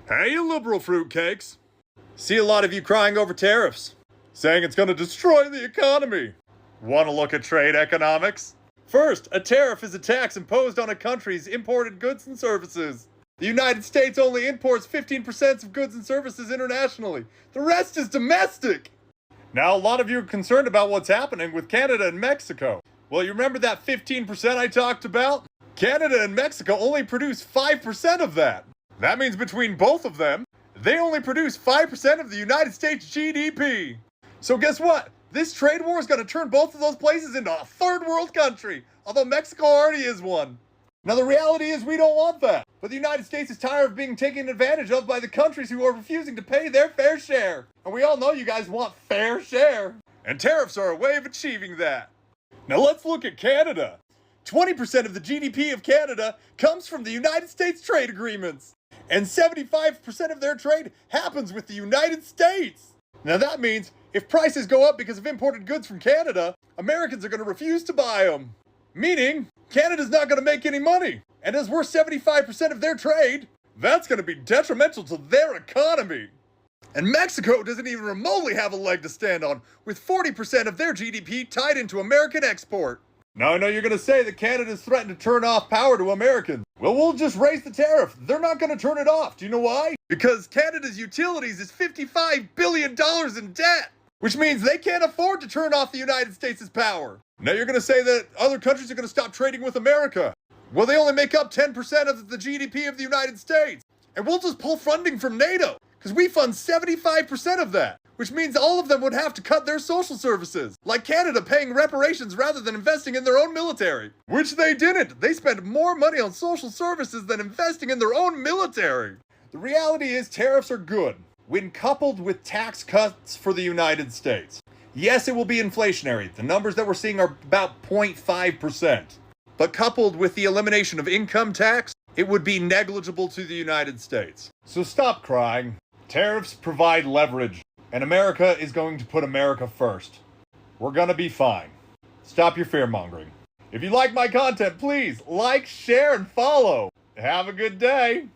Hey, you liberal fruitcakes. See a lot of you crying over tariffs, saying it's going to destroy the economy. Want to look at trade economics? First, a tariff is a tax imposed on a country's imported goods and services. The United States only imports 15% of goods and services internationally. The rest is domestic. Now, a lot of you are concerned about what's happening with Canada and Mexico. Well, you remember that 15% I talked about? Canada and Mexico only produce 5% of that. That means between both of them, they only produce 5% of the United States GDP. So guess what? This trade war is going to turn both of those places into a third world country, although Mexico already is one. Now the reality is we don't want that, but the United States is tired of being taken advantage of by the countries who are refusing to pay their fair share. And we all know you guys want fair share. And tariffs are a way of achieving that. Now let's look at Canada. 20% of the GDP of Canada comes from the United States trade agreements. And 75% of their trade happens with the United States. Now that means if prices go up because of imported goods from Canada, Americans are going to refuse to buy them. Meaning, Canada's not going to make any money. And as we're 75% of their trade, that's going to be detrimental to their economy. And Mexico doesn't even remotely have a leg to stand on, with 40% of their GDP tied into American export. Now I know you're going to say that Canada's threatened to turn off power to Americans. Well, we'll just raise the tariff. They're not going to turn it off. Do you know why? Because Canada's utilities is $55 billion in debt, which means they can't afford to turn off the United States' power. Now you're going to say that other countries are going to stop trading with America. Well, they only make up 10% of the GDP of the United States. And we'll just pull funding from NATO, because we fund 75% of that, which means all of them would have to cut their social services, like Canada paying reparations rather than investing in their own military. Which they didn't. They spent more money on social services than investing in their own military. The reality is tariffs are good when coupled with tax cuts for the United States. Yes, it will be inflationary. The numbers that we're seeing are about 0.5%. But coupled with the elimination of income tax, it would be negligible to the United States. So stop crying. Tariffs provide leverage, and America is going to put America first. We're gonna be fine. Stop your fear-mongering. If you like my content, please like, share, and follow. Have a good day.